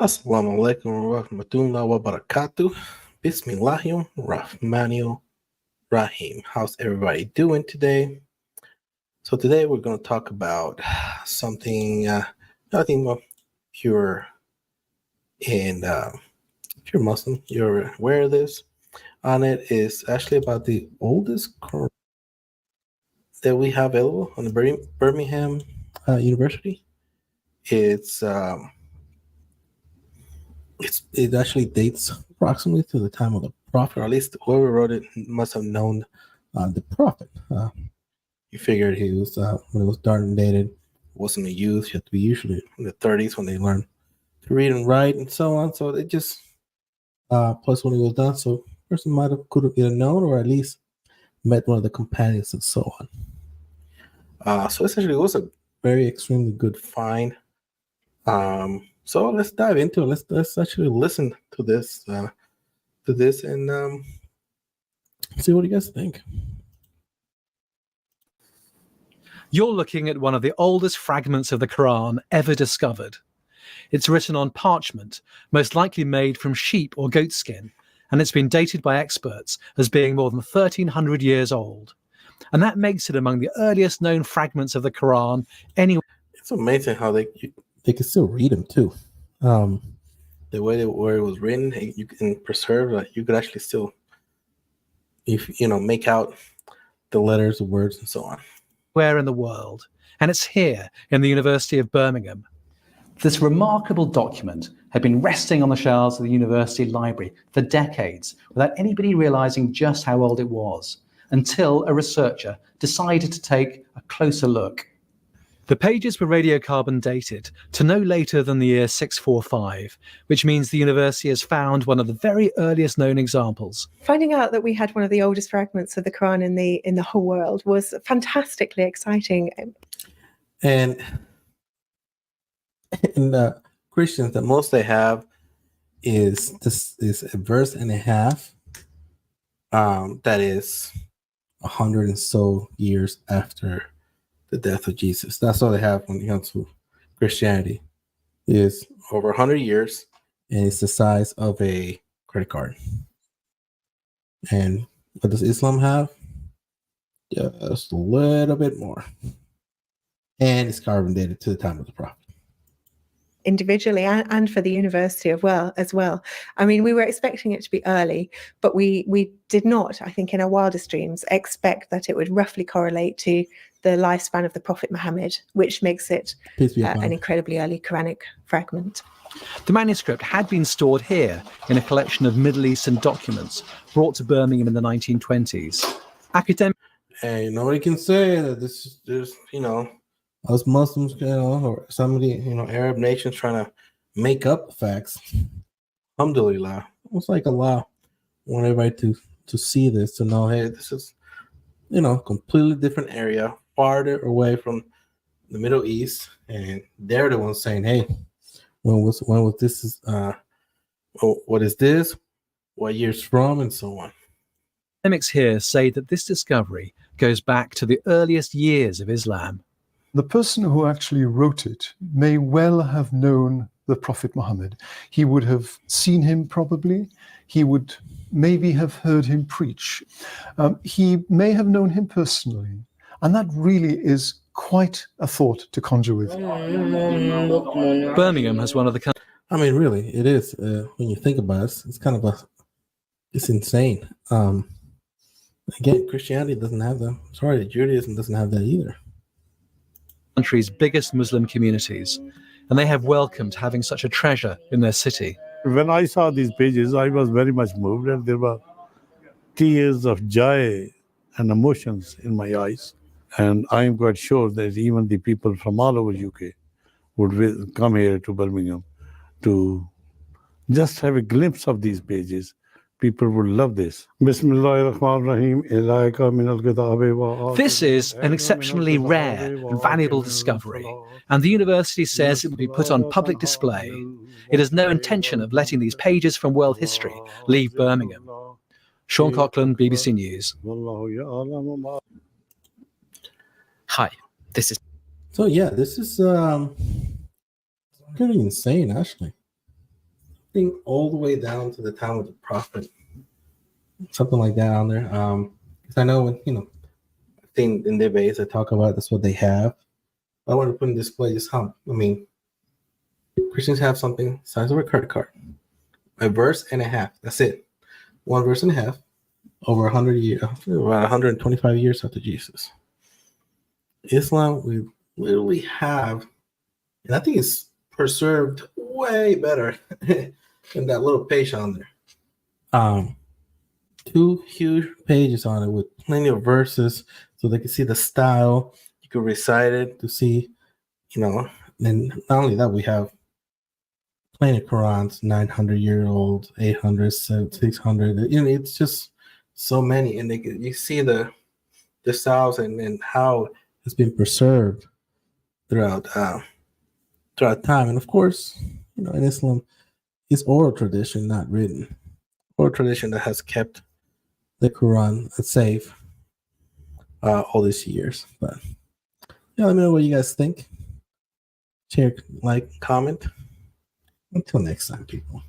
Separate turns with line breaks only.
Assalamu alaikum wa rahmatullahi wa barakatuh. Bismillahir Rahmanir Rahim. How's everybody doing today? So today we're going to talk about something. I think if you're in, if you're Muslim, you're aware of this. On it is actually about the oldest Quran that we have available on the Birmingham University. It actually dates approximately to the time of the Prophet, or at least whoever wrote it must have known the Prophet. You figured he was when it was dated, wasn't a youth. You had to be usually in the 30s when they learned to read and write and so on. So it just plus when it was done, so person could have either known or at least met one of the companions and so on. So essentially, it was a very extremely good find. So let's dive into it. Let's actually listen to this and see what you guys think.
You're looking at one of the oldest fragments of the Koran ever discovered. It's written on parchment, most likely made from sheep or goat skin, and it's been dated by experts as being more than 1,300 years old. And that makes it among the earliest known fragments of the Koran anywhere.
It's amazing how they can still read them too. The way where it was written, you can preserve. You could actually still, make out the letters, the words, and so on.
Where in the world, and it's here in the University of Birmingham. This remarkable document had been resting on the shelves of the university library for decades without anybody realizing just how old it was, until a researcher decided to take a closer look. The pages were radiocarbon dated to no later than the year 645, which means the university has found one of the very earliest known examples.
Finding out that we had one of the oldest fragments of the Quran in the whole world was fantastically exciting.
And Christians, the most they have is a verse and a half. That is 100 and so years after the death of Jesus. That's all they have when it comes to Christianity. Is over 100 years, and it's the size of a credit card. And what does Islam have? Just a little bit more. And it's carbon dated to the time of the Prophet.
Individually and for the university as well. I mean, we were expecting it to be early, but we did not, I think, in our wildest dreams, expect that it would roughly correlate to the lifespan of the Prophet Muhammad, which makes it an incredibly early Quranic fragment.
The manuscript had been stored here in a collection of Middle Eastern documents brought to Birmingham in the 1920s.
And nobody can say that this is just, us Muslims, or some of the, Arab nations trying to make up facts. Alhamdulillah. It's like Allah want everybody to see this, to know, hey, this is, completely different area, farther away from the Middle East, and they're the ones saying, hey, when was this? What is this? What year's from, and so on.
Academics here say that this discovery goes back to the earliest years of Islam.
The person who actually wrote it may well have known the Prophet Muhammad. He would have seen him probably. He would maybe have heard him preach. He may have known him personally. And that really is quite a thought to conjure with.
Birmingham has one of the...
I mean, really, it is. When you think about it, it's kind of it's insane. Again, Christianity doesn't have that. Sorry, Judaism doesn't have that either.
Country's biggest Muslim communities, and they have welcomed having such a treasure in their city.
When I saw these pages, I was very much moved, and there were tears of joy and emotions in my eyes. And I am quite sure that even the people from all over UK would come here to Birmingham to just have a glimpse of these pages. People would love this.
This is an exceptionally rare and valuable discovery, and the university says it will be put on public display. It has no intention of letting these pages from world history leave Birmingham. Sean Coughlin, BBC News.
Hi, this is...
So yeah, this is pretty insane, actually. think all the way down to the time of the Prophet, something like that on there. Because I know when I think in their base they talk about that's what they have. I want to put in display just how Christians have something size of a credit card, a verse and a half. That's it, one verse and a half. Over 100 years, about 125 years after Jesus. Islam, we literally have, and I think it's preserved way better than that little page on there. 2 huge pages on it with plenty of verses so they can see the style. You can recite it to see, then not only that, we have plenty of Qurans, 900-year-old, 800, 600. It's just so many, and you see the styles and how it's been preserved throughout time. And of course, in Islam, it's oral tradition, not written. Oral tradition that has kept the Quran safe all these years. But let me know what you guys think. Share, like, comment. Until next time, people.